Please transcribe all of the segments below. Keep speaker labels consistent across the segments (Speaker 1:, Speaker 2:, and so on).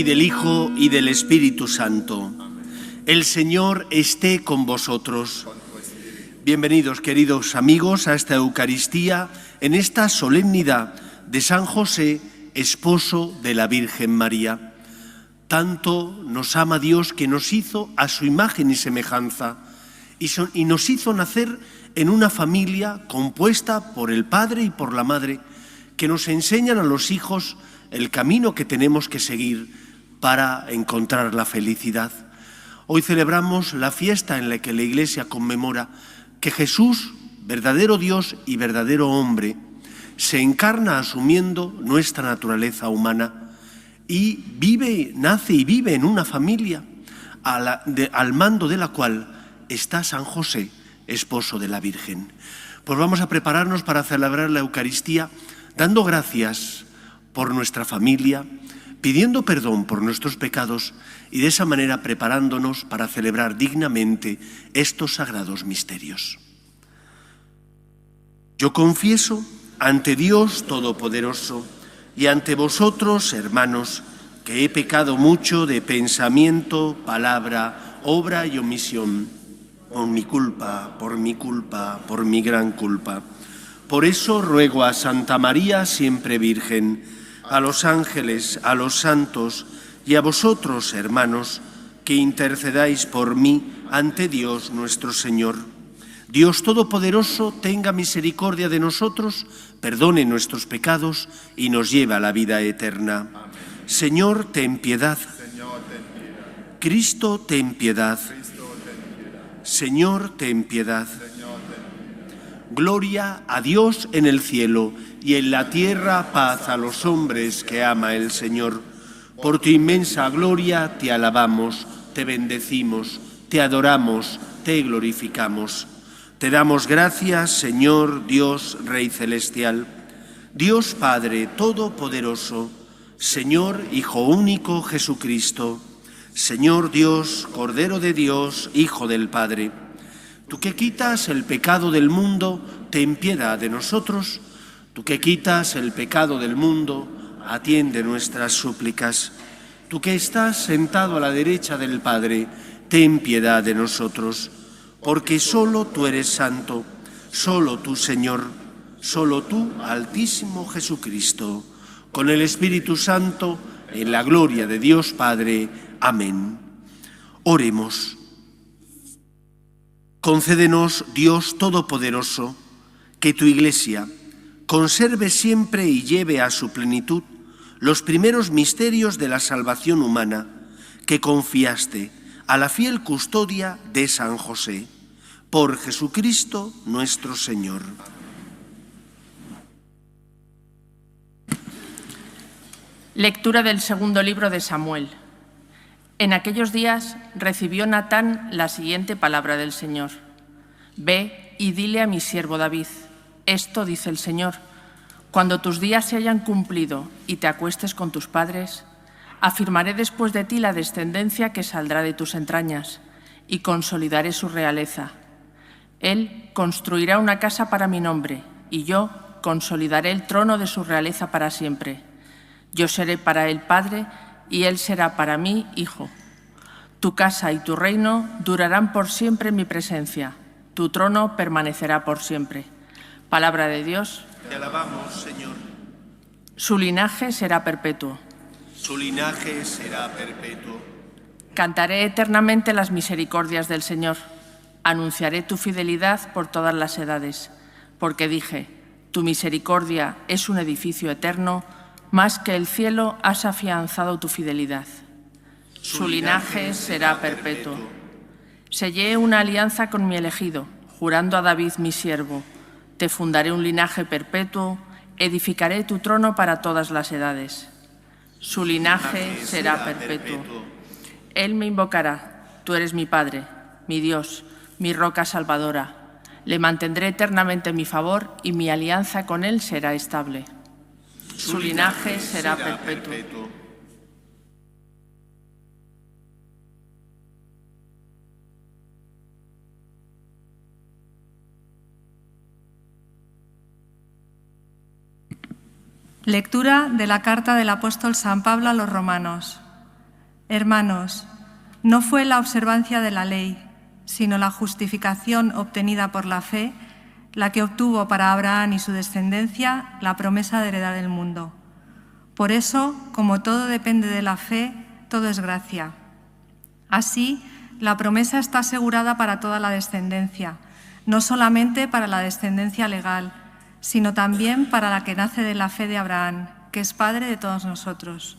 Speaker 1: y del Hijo, y del Espíritu Santo. El Señor esté con vosotros. Bienvenidos, queridos amigos, a esta Eucaristía, en esta solemnidad de San José, esposo de la Virgen María. Tanto nos ama Dios que nos hizo a su imagen y semejanza y nos hizo nacer en una familia compuesta por el Padre y por la Madre, que nos enseñan a los hijos el camino que tenemos que seguir para encontrar la felicidad. Hoy celebramos la fiesta en la que la Iglesia conmemora que Jesús, verdadero Dios y verdadero hombre, se encarna asumiendo nuestra naturaleza humana y nace y vive en una familia al mando de la cual está San José, esposo de la Virgen. Pues vamos a prepararnos para celebrar la Eucaristía dando gracias por nuestra familia, pidiendo perdón por nuestros pecados y de esa manera preparándonos para celebrar dignamente estos sagrados misterios. Yo confieso ante Dios Todopoderoso y ante vosotros, hermanos, que he pecado mucho de pensamiento, palabra, obra y omisión, por mi culpa, por mi gran culpa. Por eso ruego a Santa María, siempre Virgen, a los ángeles, a los santos y a vosotros, hermanos, que intercedáis por mí ante Dios nuestro Señor. Dios Todopoderoso tenga misericordia de nosotros, perdone nuestros pecados y nos lleve a la vida eterna. Señor, ten piedad. Cristo, ten piedad. Señor, ten piedad. Gloria a Dios en el cielo y en la tierra paz a los hombres que ama el Señor. Por tu inmensa gloria te alabamos, te bendecimos, te adoramos, te glorificamos. Te damos gracias, Señor Dios, Rey Celestial, Dios Padre Todopoderoso, Señor Hijo único Jesucristo, Señor Dios, Cordero de Dios, Hijo del Padre. Tú que quitas el pecado del mundo, ten piedad de nosotros. Tú que quitas el pecado del mundo, atiende nuestras súplicas. Tú que estás sentado a la derecha del Padre, ten piedad de nosotros. Porque solo tú eres santo, solo tú, Señor, solo tú, Altísimo Jesucristo, con el Espíritu Santo, en la gloria de Dios Padre. Amén. Oremos. Concédenos, Dios Todopoderoso, que tu Iglesia conserve siempre y lleve a su plenitud los primeros misterios de la salvación humana que confiaste a la fiel custodia de San José, por Jesucristo nuestro Señor.
Speaker 2: Lectura del segundo libro de Samuel. En aquellos días recibió Natán la siguiente palabra del Señor. Ve y dile a mi siervo David, esto dice el Señor, cuando tus días se hayan cumplido y te acuestes con tus padres, afirmaré después de ti la descendencia que saldrá de tus entrañas y consolidaré su realeza. Él construirá una casa para mi nombre y yo consolidaré el trono de su realeza para siempre. Yo seré para él padre y él será para mí hijo. Tu casa y tu reino durarán por siempre en mi presencia. Tu trono permanecerá por siempre. Palabra de Dios.
Speaker 1: Te alabamos, Señor.
Speaker 2: Su linaje será perpetuo.
Speaker 1: Su linaje será perpetuo.
Speaker 2: Cantaré eternamente las misericordias del Señor. Anunciaré tu fidelidad por todas las edades, porque dije, tu misericordia es un edificio eterno, más que el cielo has afianzado tu fidelidad. Su linaje será perpetuo. Sellé una alianza con mi elegido, jurando a David mi siervo. Te fundaré un linaje perpetuo, edificaré tu trono para todas las edades. Su linaje será perpetuo. Él me invocará, tú eres mi Padre, mi Dios, mi roca salvadora. Le mantendré eternamente mi favor y mi alianza con él será estable. Su linaje será perpetuo.
Speaker 3: Lectura de la carta del apóstol San Pablo a los romanos. Hermanos, no fue la observancia de la ley, sino la justificación obtenida por la fe, la que obtuvo para Abraham y su descendencia la promesa de heredar el mundo. Por eso, como todo depende de la fe, todo es gracia. Así, la promesa está asegurada para toda la descendencia, no solamente para la descendencia legal, sino también para la que nace de la fe de Abraham, que es padre de todos nosotros.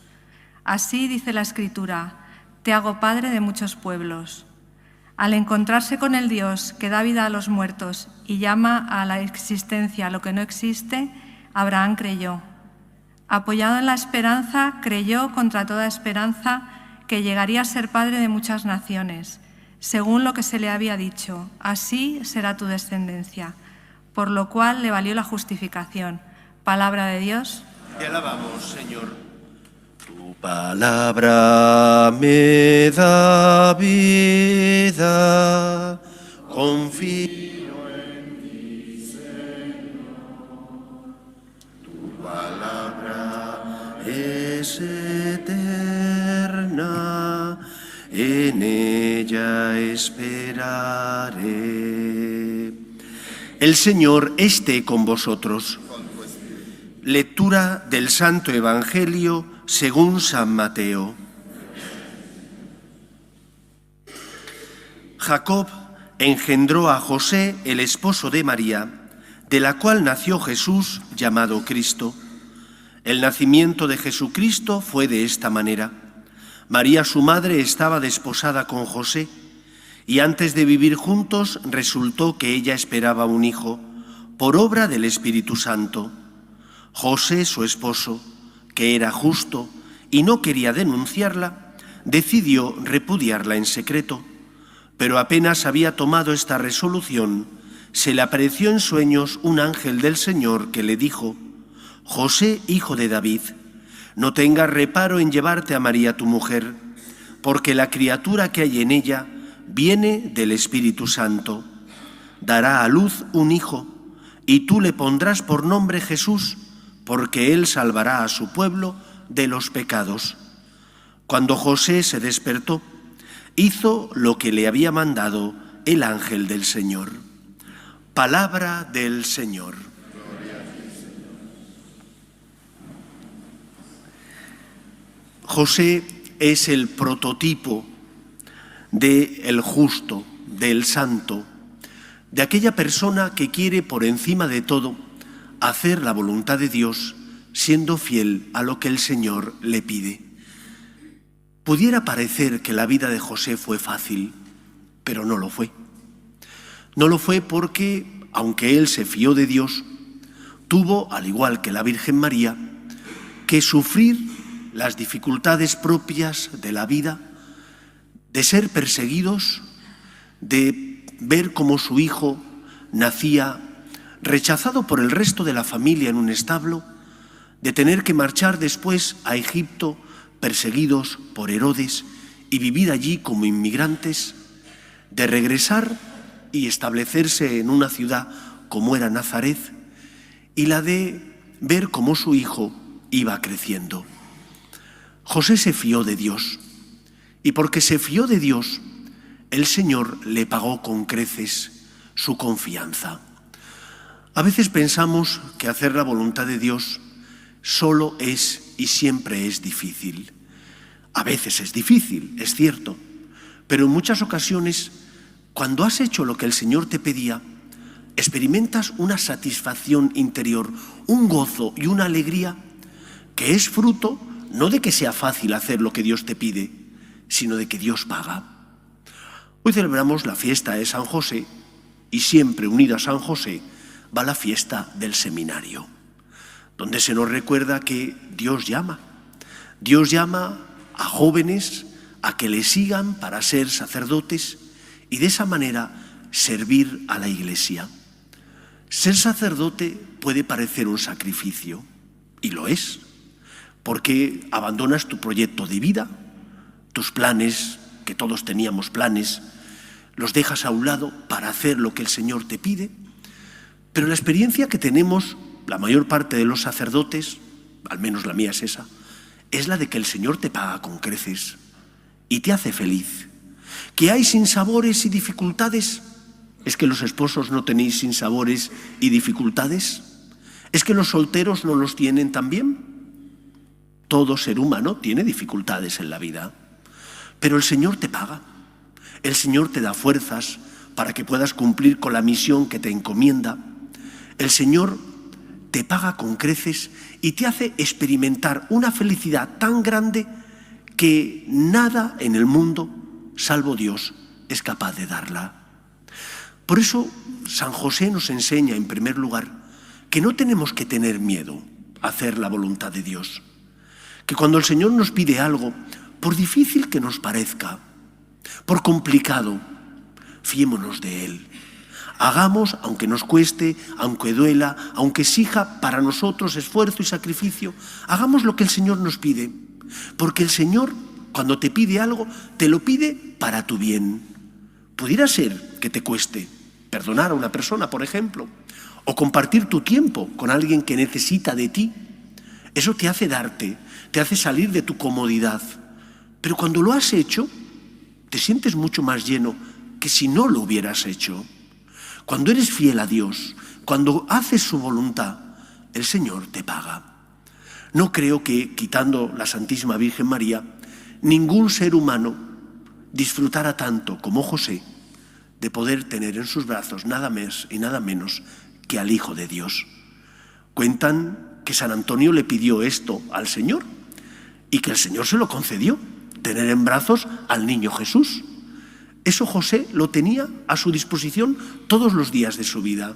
Speaker 3: Así dice la Escritura: te hago padre de muchos pueblos. Al encontrarse con el Dios que da vida a los muertos y llama a la existencia lo que no existe, Abraham creyó. Apoyado en la esperanza, creyó contra toda esperanza que llegaría a ser padre de muchas naciones, según lo que se le había dicho: así será tu descendencia, por lo cual le valió la justificación. Palabra de Dios.
Speaker 1: Te alabamos, Señor. Tu palabra me da vida, confío en ti, Señor. Tu palabra es eterna, en ella esperaré. El Señor esté con vosotros. Lectura del Santo Evangelio según San Mateo. Jacob engendró a José, el esposo de María, de la cual nació Jesús, llamado Cristo. El nacimiento de Jesucristo fue de esta manera. María, su madre, estaba desposada con José, y antes de vivir juntos resultó que ella esperaba un hijo, por obra del Espíritu Santo. José, su esposo, que era justo y no quería denunciarla, decidió repudiarla en secreto, pero apenas había tomado esta resolución, se le apareció en sueños un ángel del Señor que le dijo: José, hijo de David, no tengas reparo en llevarte a María tu mujer, porque la criatura que hay en ella viene del Espíritu Santo. Dará a luz un hijo, y tú le pondrás por nombre Jesús, porque él salvará a su pueblo de los pecados. Cuando José se despertó, hizo lo que le había mandado el ángel del Señor. Palabra del Señor. José es el prototipo del justo, del santo, de aquella persona que quiere por encima de todo hacer la voluntad de Dios, siendo fiel a lo que el Señor le pide. Pudiera parecer que la vida de José fue fácil, pero no lo fue. No lo fue porque, aunque él se fió de Dios, tuvo, al igual que la Virgen María, que sufrir las dificultades propias de la vida, de ser perseguidos, de ver cómo su hijo nacía rechazado por el resto de la familia en un establo, de tener que marchar después a Egipto perseguidos por Herodes y vivir allí como inmigrantes, de regresar y establecerse en una ciudad como era Nazaret, y la de ver cómo su hijo iba creciendo. José se fió de Dios, y porque se fió de Dios, el Señor le pagó con creces su confianza. A veces pensamos que hacer la voluntad de Dios solo es y siempre es difícil. A veces es difícil, es cierto, pero en muchas ocasiones, cuando has hecho lo que el Señor te pedía, experimentas una satisfacción interior, un gozo y una alegría que es fruto no de que sea fácil hacer lo que Dios te pide, sino de que Dios paga. Hoy celebramos la fiesta de San José y siempre unido a San José va la fiesta del seminario, donde se nos recuerda que Dios llama a jóvenes a que le sigan para ser sacerdotes y de esa manera servir a la Iglesia. Ser sacerdote puede parecer un sacrificio, y lo es, porque abandonas tu proyecto de vida, tus planes, que todos teníamos planes, los dejas a un lado para hacer lo que el Señor te pide. Pero la experiencia que tenemos, la mayor parte de los sacerdotes, al menos la mía es esa, es la de que el Señor te paga con creces. y te hace feliz. ¿Que hay sinsabores y dificultades? ¿Es que los esposos no tenéis sinsabores y dificultades? ¿Es que los solteros no los tienen también? Todo ser humano tiene dificultades en la vida, pero el Señor te paga. El Señor te da fuerzas para que puedas cumplir con la misión que te encomienda. El Señor te paga con creces y te hace experimentar una felicidad tan grande que nada en el mundo, salvo Dios, es capaz de darla. Por eso San José nos enseña, en primer lugar, que no tenemos que tener miedo a hacer la voluntad de Dios. Que cuando el Señor nos pide algo, por difícil que nos parezca, por complicado, fiémonos de Él. Hagamos, aunque nos cueste, aunque duela, aunque exija para nosotros esfuerzo y sacrificio, hagamos lo que el Señor nos pide. Porque el Señor, cuando te pide algo, te lo pide para tu bien. Pudiera ser que te cueste perdonar a una persona, por ejemplo, o compartir tu tiempo con alguien que necesita de ti. Eso te hace darte, te hace salir de tu comodidad. Pero cuando lo has hecho, te sientes mucho más lleno que si no lo hubieras hecho. Cuando eres fiel a Dios, cuando haces su voluntad, el Señor te paga. No creo que, quitando la Santísima Virgen María, ningún ser humano disfrutara tanto como José de poder tener en sus brazos nada más y nada menos que al Hijo de Dios. Cuentan que San Antonio le pidió esto al Señor y que el Señor se lo concedió, tener en brazos al niño Jesús. Eso José lo tenía a su disposición todos los días de su vida.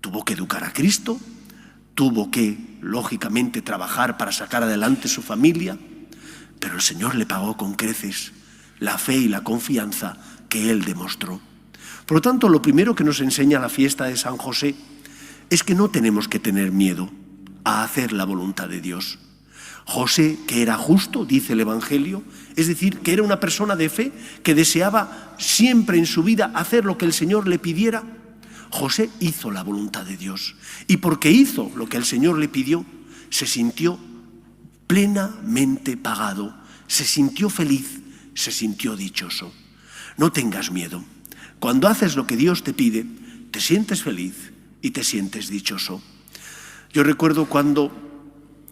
Speaker 1: Tuvo que educar a Cristo, tuvo que, lógicamente, trabajar para sacar adelante su familia, pero el Señor le pagó con creces la fe y la confianza que él demostró. Por lo tanto, lo primero que nos enseña la fiesta de San José es que no tenemos que tener miedo a hacer la voluntad de Dios. José, que era justo, dice el Evangelio, es decir, que era una persona de fe, que deseaba siempre en su vida hacer lo que el Señor le pidiera. José hizo la voluntad de Dios y porque hizo lo que el Señor le pidió, se sintió plenamente pagado, se sintió feliz, se sintió dichoso. No tengas miedo. Cuando haces lo que Dios te pide, te sientes feliz y te sientes dichoso. Yo recuerdo cuando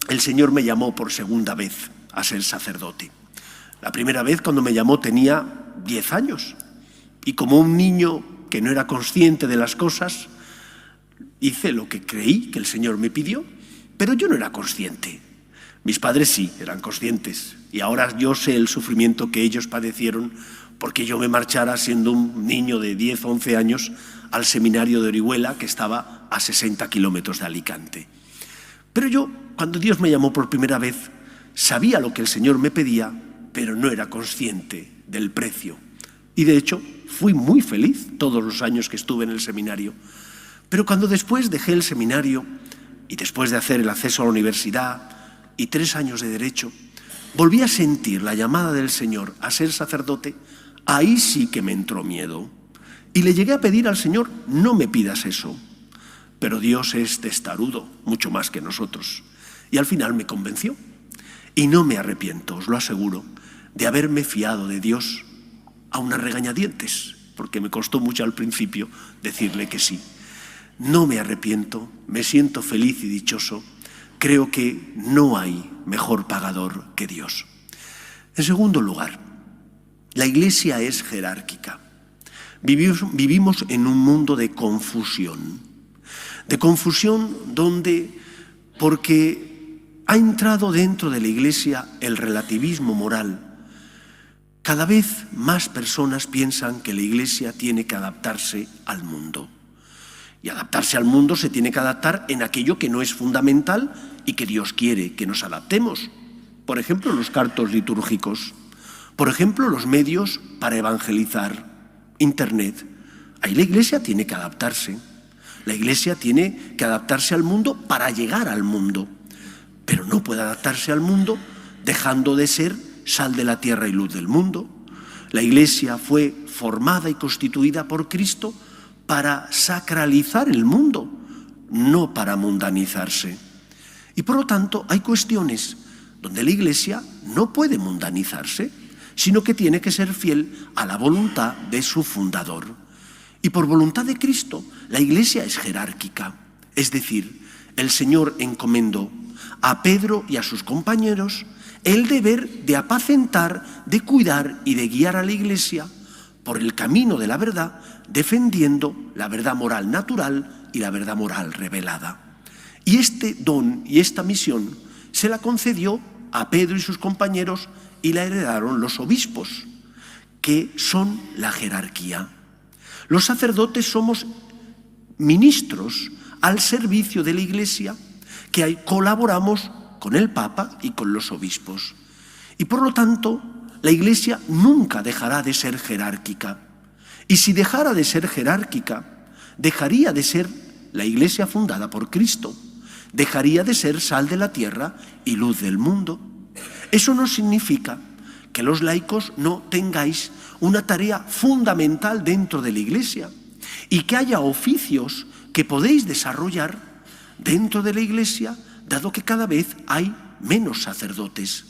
Speaker 1: el Señor me llamó por segunda vez a ser sacerdote. La primera vez, cuando me llamó, tenía 10 años y como un niño que no era consciente de las cosas, hice lo que creí que el Señor me pidió, pero yo no era consciente. Mis padres sí eran conscientes y ahora yo sé el sufrimiento que ellos padecieron porque yo me marchara siendo un niño de 10 o 11 años al seminario de Orihuela, que estaba a 60 kilómetros de Alicante. Pero yo, cuando Dios me llamó por primera vez, sabía lo que el Señor me pedía, pero no era consciente del precio. Y de hecho, fui muy feliz todos los años que estuve en el seminario. Pero cuando después dejé el seminario y después de hacer el acceso a la universidad y 3 años de derecho, volví a sentir la llamada del Señor a ser sacerdote, ahí sí que me entró miedo. Y le llegué a pedir al Señor, no me pidas eso. Pero Dios es testarudo, mucho más que nosotros. Y al final me convenció. Y no me arrepiento, os lo aseguro, de haberme fiado de Dios a unas regañadientes, porque me costó mucho al principio decirle que sí. No me arrepiento, me siento feliz y dichoso. Creo que no hay mejor pagador que Dios. En segundo lugar, la Iglesia es jerárquica. Vivimos en un mundo de confusión donde, porque ha entrado dentro de la Iglesia el relativismo moral, cada vez más personas piensan que la Iglesia tiene que adaptarse al mundo. Y adaptarse al mundo se tiene que adaptar en aquello que no es fundamental y que Dios quiere que nos adaptemos. Por ejemplo, los cantos litúrgicos. Por ejemplo, los medios para evangelizar. Internet. Ahí la Iglesia tiene que adaptarse. La Iglesia tiene que adaptarse al mundo para llegar al mundo. Pero no puede adaptarse al mundo dejando de ser sal de la tierra y luz del mundo. La Iglesia fue formada y constituida por Cristo para sacralizar el mundo, no para mundanizarse. Y por lo tanto hay cuestiones donde la Iglesia no puede mundanizarse. sino que tiene que ser fiel a la voluntad de su fundador. Y por voluntad de Cristo, la Iglesia es jerárquica. Es decir, el Señor encomendó a Pedro y a sus compañeros el deber de apacentar, de cuidar y de guiar a la Iglesia por el camino de la verdad, defendiendo la verdad moral natural y la verdad moral revelada. Y este don y esta misión se la concedió a Pedro y sus compañeros y la heredaron los obispos, que son la jerarquía. Los sacerdotes somos ministros al servicio de la Iglesia, que colaboramos con el Papa y con los obispos. Y por lo tanto, la Iglesia nunca dejará de ser jerárquica. Y si dejara de ser jerárquica, dejaría de ser la Iglesia fundada por Cristo, dejaría de ser sal de la tierra y luz del mundo. Eso no significa que los laicos no tengáis una tarea fundamental dentro de la Iglesia y que haya oficios que podéis desarrollar dentro de la Iglesia, dado que cada vez hay menos sacerdotes.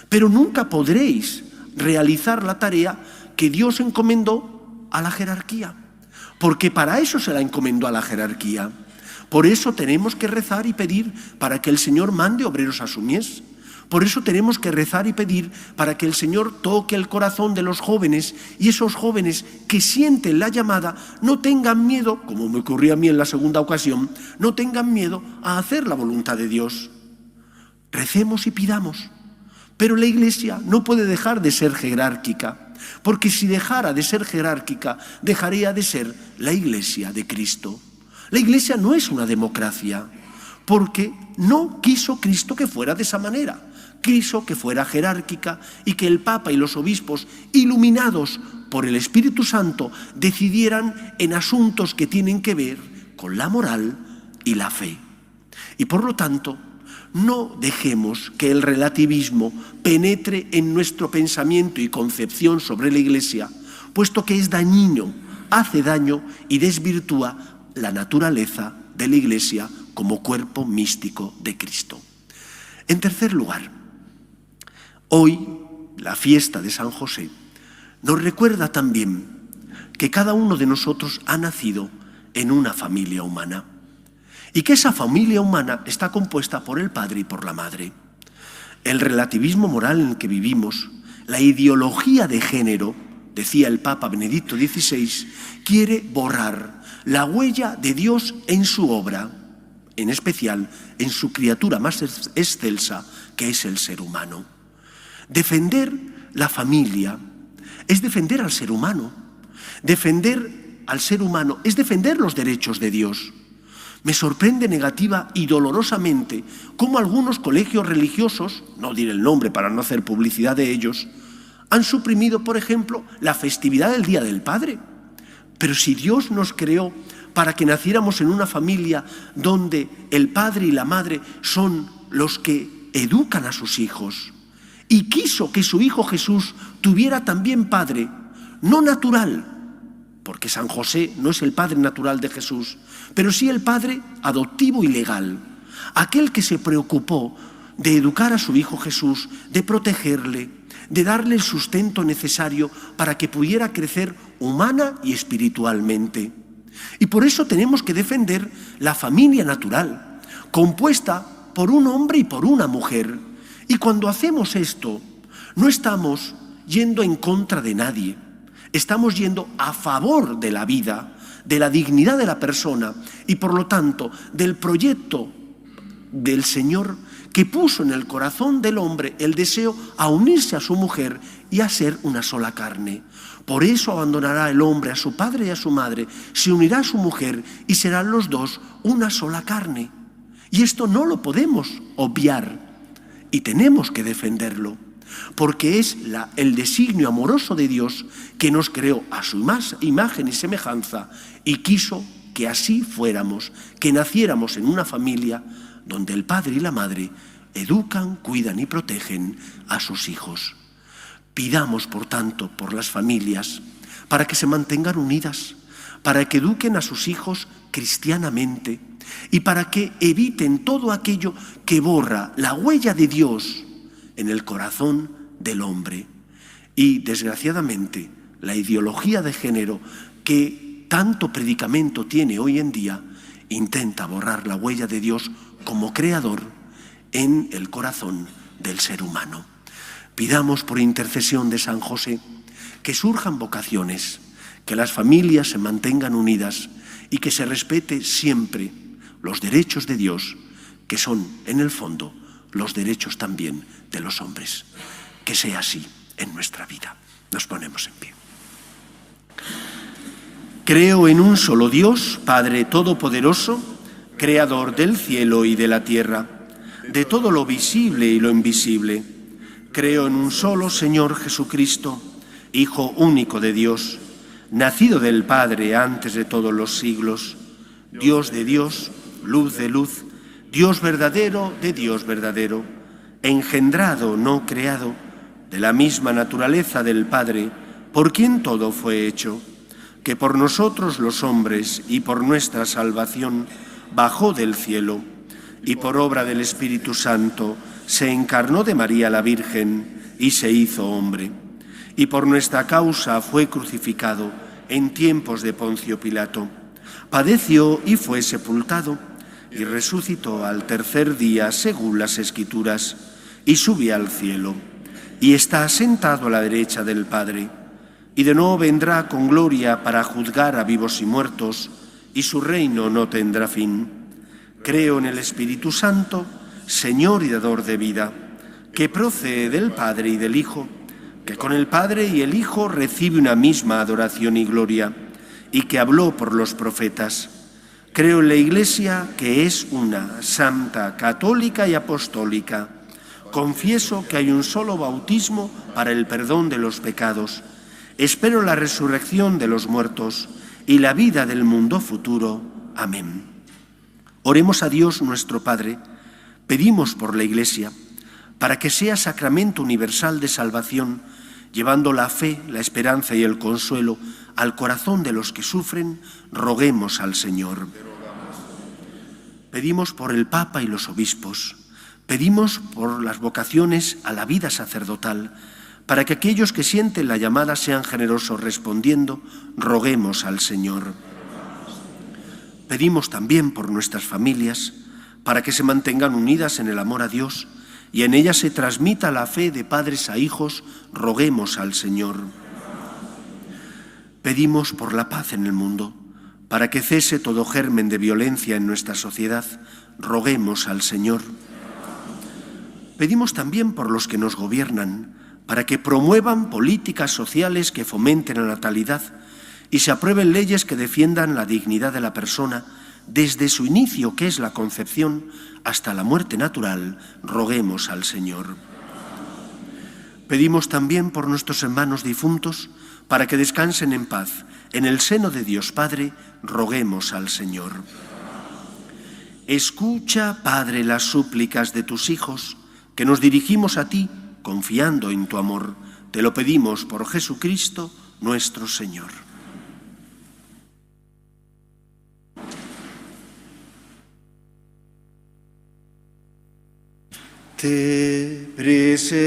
Speaker 1: Pero nunca podréis realizar la tarea que Dios encomendó a la jerarquía, porque para eso se la encomendó a la jerarquía. Por eso tenemos que rezar y pedir para que el Señor mande obreros a su mies. Por eso tenemos que rezar y pedir para que el Señor toque el corazón de los jóvenes y esos jóvenes que sienten la llamada no tengan miedo, como me ocurrió a mí en la segunda ocasión, no tengan miedo a hacer la voluntad de Dios. Recemos y pidamos, pero la Iglesia no puede dejar de ser jerárquica, porque si dejara de ser jerárquica, dejaría de ser la Iglesia de Cristo. La Iglesia no es una democracia, porque no quiso Cristo que fuera de esa manera. Quiso que fuera jerárquica y que el Papa y los obispos, iluminados por el Espíritu Santo, decidieran en asuntos que tienen que ver con la moral y la fe. Y por lo tanto, no dejemos que el relativismo penetre en nuestro pensamiento y concepción sobre la Iglesia, puesto que es dañino, hace daño y desvirtúa la naturaleza de la Iglesia como cuerpo místico de Cristo. En tercer lugar, hoy, la fiesta de San José, nos recuerda también que cada uno de nosotros ha nacido en una familia humana y que esa familia humana está compuesta por el padre y por la madre. El relativismo moral en el que vivimos, la ideología de género, decía el Papa Benedicto XVI, quiere borrar la huella de Dios en su obra, en especial en su criatura más excelsa, que es el ser humano. Defender la familia es defender al ser humano. Defender al ser humano es defender los derechos de Dios. Me sorprende negativa y dolorosamente cómo algunos colegios religiosos, no diré el nombre para no hacer publicidad de ellos, han suprimido, por ejemplo, la festividad del Día del Padre. Pero si Dios nos creó para que naciéramos en una familia donde el padre y la madre son los que educan a sus hijos, y quiso que su hijo Jesús tuviera también padre, no natural, porque San José no es el padre natural de Jesús, pero sí el padre adoptivo y legal, aquel que se preocupó de educar a su hijo Jesús, de protegerle, de darle el sustento necesario para que pudiera crecer humana y espiritualmente. Y por eso tenemos que defender la familia natural, compuesta por un hombre y por una mujer. Y cuando hacemos esto, no estamos yendo en contra de nadie, estamos yendo a favor de la vida, de la dignidad de la persona y por lo tanto del proyecto del Señor que puso en el corazón del hombre el deseo a unirse a su mujer y a ser una sola carne. Por eso abandonará el hombre a su padre y a su madre, se unirá a su mujer y serán los dos una sola carne. Y esto no lo podemos obviar y tenemos que defenderlo, porque es el designio amoroso de Dios que nos creó a su imagen y semejanza y quiso que así fuéramos, que naciéramos en una familia donde el padre y la madre educan, cuidan y protegen a sus hijos. Pidamos, por tanto, por las familias, para que se mantengan unidas, para que eduquen a sus hijos cristianamente y para que eviten todo aquello que borra la huella de Dios en el corazón del hombre. Y, desgraciadamente, la ideología de género que tanto predicamento tiene hoy en día intenta borrar la huella de Dios como creador en el corazón del ser humano. Pidamos por intercesión de San José que surjan vocaciones, que las familias se mantengan unidas y que se respete siempre los derechos de Dios, que son, en el fondo, los derechos también de los hombres. Que sea así en nuestra vida. Nos ponemos en pie. Creo en un solo Dios, Padre Todopoderoso, Creador del cielo y de la tierra, de todo lo visible y lo invisible. Creo en un solo Señor Jesucristo, Hijo único de Dios, nacido del Padre antes de todos los siglos, Dios de Dios, luz de luz, Dios verdadero de Dios verdadero, engendrado, no creado, de la misma naturaleza del Padre, por quien todo fue hecho, que por nosotros los hombres y por nuestra salvación bajó del cielo, y por obra del Espíritu Santo se encarnó de María la Virgen y se hizo hombre, y por nuestra causa fue crucificado en tiempos de Poncio Pilato, padeció y fue sepultado, y resucitó al tercer día según las Escrituras, y subió al cielo, y está sentado a la derecha del Padre, y de nuevo vendrá con gloria para juzgar a vivos y muertos, y su reino no tendrá fin. Creo en el Espíritu Santo, Señor y dador de vida, que procede del Padre y del Hijo, que con el Padre y el Hijo recibe una misma adoración y gloria, y que habló por los profetas. Creo en la Iglesia, que es una, santa, católica y apostólica. Confieso que hay un solo bautismo para el perdón de los pecados. Espero la resurrección de los muertos y la vida del mundo futuro. Amén. Oremos a Dios nuestro Padre. Pedimos por la Iglesia, para que sea sacramento universal de salvación, llevando la fe, la esperanza y el consuelo al corazón de los que sufren. Roguemos al Señor. Pedimos por el Papa y los obispos. Pedimos por las vocaciones a la vida sacerdotal, para que aquellos que sienten la llamada sean generosos respondiendo. Roguemos al Señor. Pedimos también por nuestras familias, para que se mantengan unidas en el amor a Dios y en ellas se transmita la fe de padres a hijos. Roguemos al Señor. Pedimos por la paz en el mundo, para que cese todo germen de violencia en nuestra sociedad. Roguemos al Señor. Pedimos también por los que nos gobiernan, para que promuevan políticas sociales que fomenten la natalidad y se aprueben leyes que defiendan la dignidad de la persona desde su inicio, que es la concepción, hasta la muerte natural. Roguemos al Señor. Pedimos también por nuestros hermanos difuntos, para que descansen en paz en el seno de Dios Padre. Roguemos al Señor. Escucha, Padre, las súplicas de tus hijos, que nos dirigimos a ti, confiando en tu amor. Te lo pedimos por Jesucristo, nuestro Señor. Te presentamos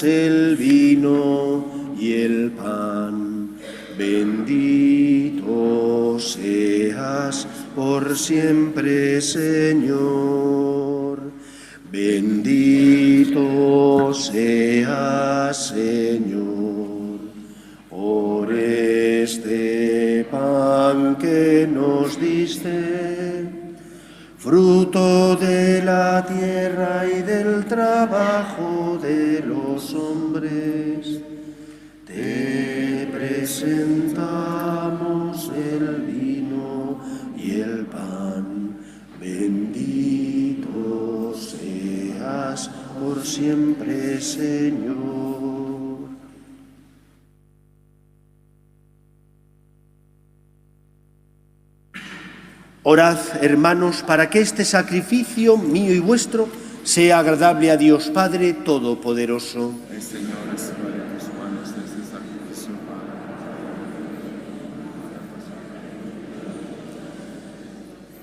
Speaker 1: el vino y el pan. Bendito seas por siempre, Señor. Bendito seas, Señor, por este pan que nos diste, fruto de la tierra y del trabajo de los hombres. Te presentamos el vino y el pan. Bendito seas por siempre, Señor. Orad, hermanos, para que este sacrificio mío y vuestro sea agradable a Dios Padre Todopoderoso.
Speaker 4: El Señor reciba de tus manos este sacrificio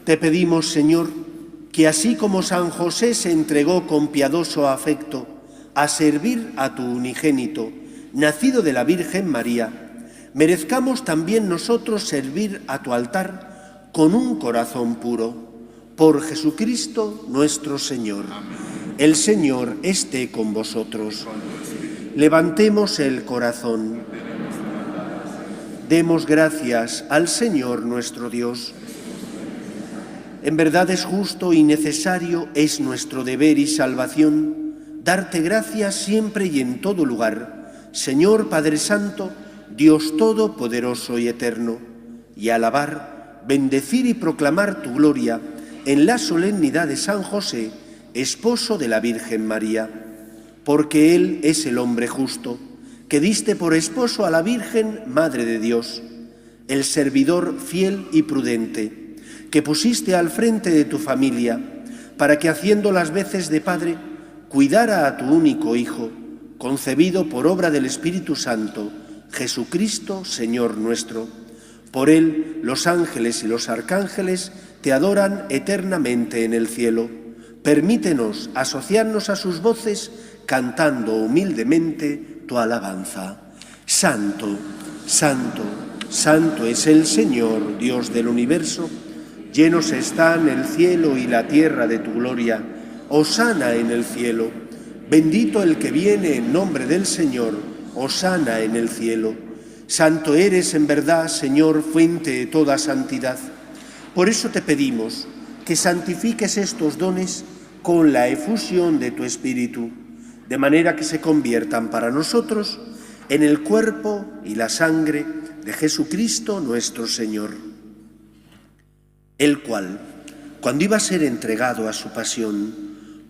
Speaker 1: Te pedimos, Señor, que así como San José se entregó con piadoso afecto a servir a tu unigénito, nacido de la Virgen María, merezcamos también nosotros servir a tu altar con un corazón puro. Por Jesucristo nuestro Señor. Amén. El Señor esté con vosotros. Levantemos el corazón. Demos gracias al Señor nuestro Dios. En verdad es justo y necesario, es nuestro deber y salvación, darte gracias siempre y en todo lugar, Señor Padre Santo, Dios Todopoderoso y Eterno, y alabar, bendecir y proclamar tu gloria en la solemnidad de San José, esposo de la Virgen María, porque Él es el hombre justo, que diste por esposo a la Virgen, Madre de Dios, el servidor fiel y prudente, que pusiste al frente de tu familia, para que haciendo las veces de padre, cuidara a tu único Hijo, concebido por obra del Espíritu Santo, Jesucristo, Señor nuestro. Por Él los ángeles y los arcángeles te adoran eternamente en el cielo. Permítenos asociarnos a sus voces, cantando humildemente tu alabanza. Santo, santo, santo es el Señor, Dios del universo. Llenos están el cielo y la tierra de tu gloria. Hosana en el cielo. Bendito el que viene en nombre del Señor. Hosana en el cielo. Santo eres en verdad, Señor, fuente de toda santidad. Por eso te pedimos que santifiques estos dones con la efusión de tu Espíritu, de manera que se conviertan para nosotros en el cuerpo y la sangre de Jesucristo nuestro Señor, el cual, cuando iba a ser entregado a su pasión,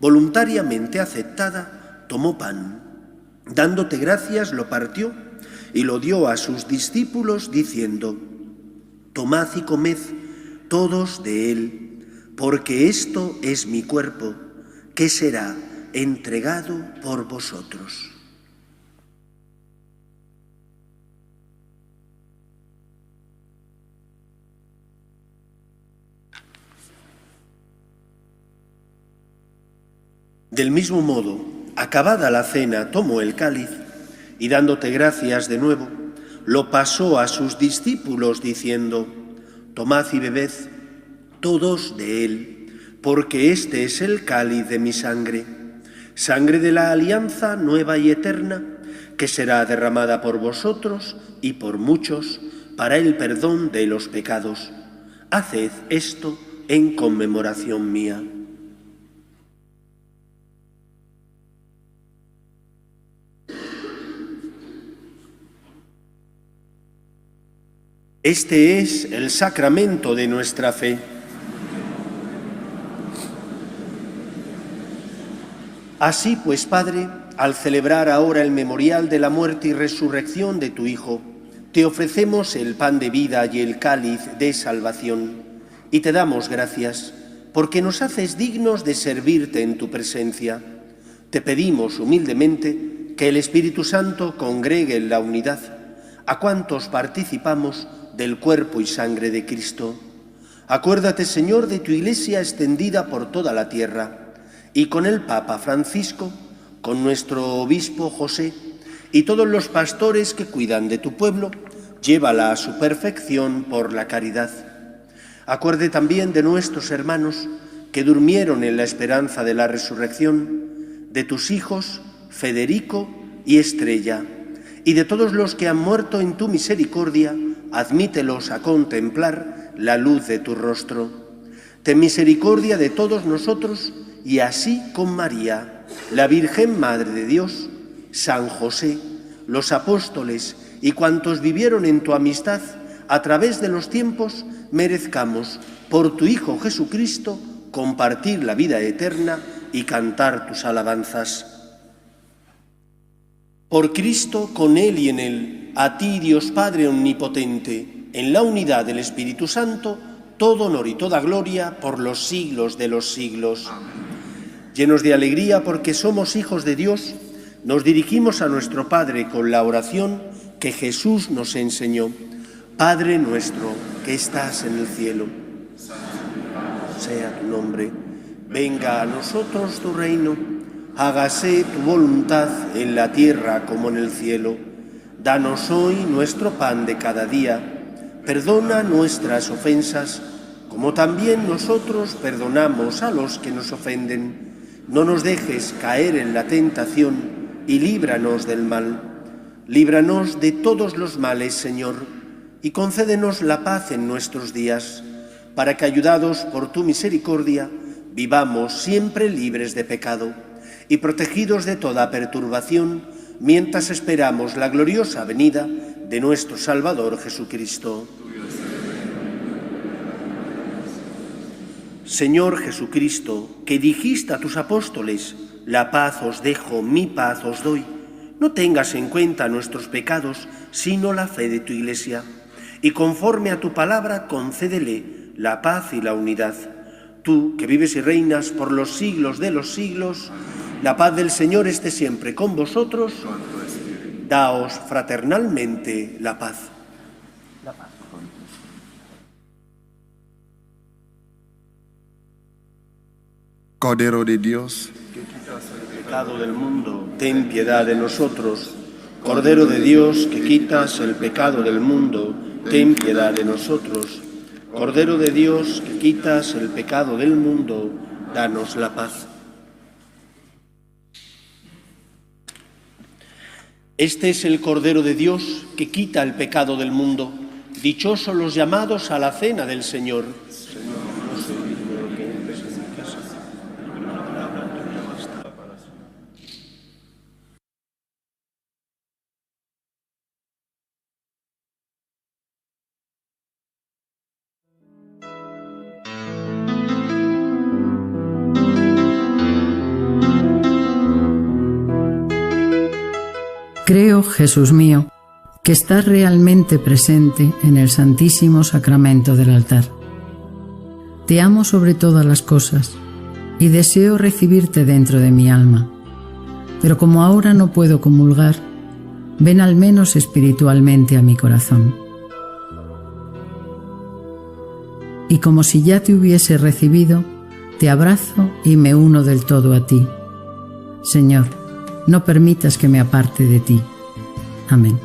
Speaker 1: voluntariamente aceptada, tomó pan, dándote gracias, lo partió y lo dio a sus discípulos, diciendo: tomad y comed todos de él, porque esto es mi cuerpo, que será entregado por vosotros. Del mismo modo, acabada la cena, tomó el cáliz y dándote gracias de nuevo, lo pasó a sus discípulos diciendo: tomad y bebed todos de él, porque este es el cáliz de mi sangre, sangre de la alianza nueva y eterna, que será derramada por vosotros y por muchos para el perdón de los pecados. Haced esto en conmemoración mía. Este es el sacramento de nuestra fe. Así pues, Padre, al celebrar ahora el memorial de la muerte y resurrección de tu Hijo, te ofrecemos el pan de vida y el cáliz de salvación, y te damos gracias, porque nos haces dignos de servirte en tu presencia. Te pedimos humildemente que el Espíritu Santo congregue en la unidad a cuantos participamos del cuerpo y sangre de Cristo. Acuérdate, Señor, de tu Iglesia extendida por toda la tierra, y con el Papa Francisco, con nuestro obispo José, y todos los pastores que cuidan de tu pueblo, llévala a su perfección por la caridad. Acuerde también de nuestros hermanos que durmieron en la esperanza de la resurrección, de tus hijos Federico y Estrella, y de todos los que han muerto en tu misericordia, admítelos a contemplar la luz de tu rostro. Ten misericordia de todos nosotros, y así con María, la Virgen Madre de Dios, San José, los apóstoles y cuantos vivieron en tu amistad a través de los tiempos, merezcamos, por tu Hijo Jesucristo, compartir la vida eterna y cantar tus alabanzas. Por Cristo, con Él y en Él, a ti, Dios Padre omnipotente, en la unidad del Espíritu Santo, todo honor y toda gloria por los siglos de los siglos. Amén. Llenos de alegría porque somos hijos de Dios, nos dirigimos a nuestro Padre con la oración que Jesús nos enseñó. Padre nuestro que estás en el cielo, sea tu nombre, venga a nosotros tu reino. Hágase tu voluntad en la tierra como en el cielo. Danos hoy nuestro pan de cada día. Perdona nuestras ofensas, como también nosotros perdonamos a los que nos ofenden. No nos dejes caer en la tentación y líbranos del mal. Líbranos de todos los males, Señor, y concédenos la paz en nuestros días, para que, ayudados por tu misericordia, vivamos siempre libres de pecado y protegidos de toda perturbación, mientras esperamos la gloriosa venida de nuestro Salvador Jesucristo. Señor Jesucristo, que dijiste a tus apóstoles: la paz os dejo, mi paz os doy, no tengas en cuenta nuestros pecados, sino la fe de tu Iglesia, y conforme a tu palabra concédele la paz y la unidad. Tú, que vives y reinas por los siglos de los siglos, la paz del Señor esté siempre con vosotros. Daos fraternalmente la paz.
Speaker 4: Cordero de Dios,
Speaker 1: Que quitas el pecado del mundo, ten piedad de nosotros. Cordero de Dios, que quitas el pecado del mundo, ten piedad de nosotros. Cordero de Dios, que quitas el pecado del mundo, danos la paz. Este es el Cordero de Dios que quita el pecado del mundo. Dichosos los llamados a la cena del Señor. Señor, no soy digno que entres en mi casa.
Speaker 5: Creo, Jesús mío, que estás realmente presente en el Santísimo Sacramento del altar. Te amo sobre todas las cosas y deseo recibirte dentro de mi alma. Pero como ahora no puedo comulgar, ven al menos espiritualmente a mi corazón. Y como si ya te hubiese recibido, te abrazo y me uno del todo a ti. Señor, no permitas que me aparte de ti. Amén.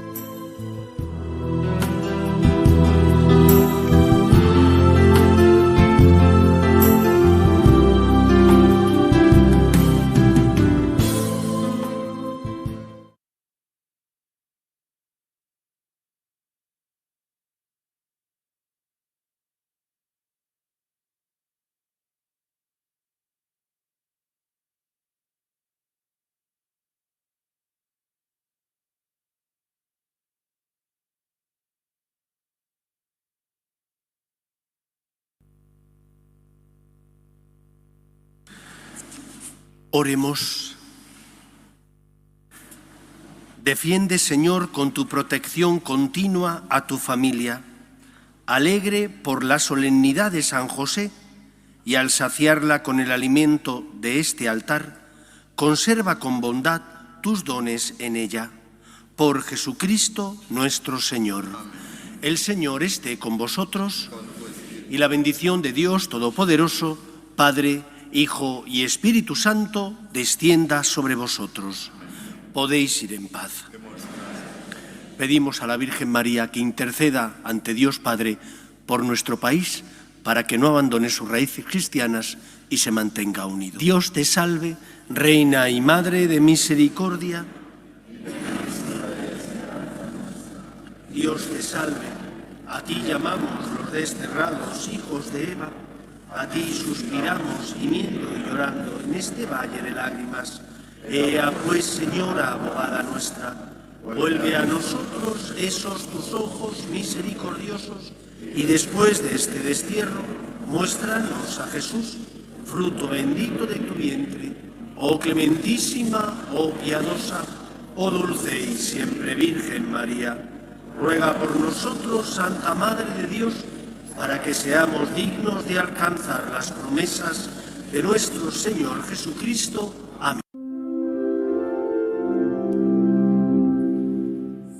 Speaker 1: Oremos. Defiende, Señor, con tu protección continua a tu familia, alegre por la solemnidad de San José, y al saciarla con el alimento de este altar, conserva con bondad tus dones en ella. Por Jesucristo nuestro Señor. El Señor esté con vosotros, y la bendición de Dios Todopoderoso, Padre, Hijo y Espíritu Santo, descienda sobre vosotros. Podéis ir en paz. Pedimos a la Virgen María que interceda ante Dios Padre por nuestro país, para que no abandone sus raíces cristianas y se mantenga unido. Dios te salve, Reina y Madre de misericordia. Dios te salve, a ti llamamos los desterrados hijos de Eva. A ti suspiramos, gimiendo y llorando en este valle de lágrimas. Ea pues, Señora, abogada nuestra, vuelve a nosotros esos tus ojos misericordiosos, y después de este destierro, muéstranos a Jesús, fruto bendito de tu vientre. Oh clementísima, oh piadosa, oh dulce y siempre Virgen María, ruega por nosotros, Santa Madre de Dios, para que seamos dignos de alcanzar las promesas de nuestro Señor Jesucristo. Amén.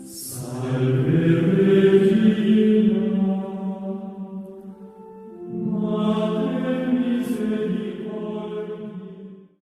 Speaker 6: Salve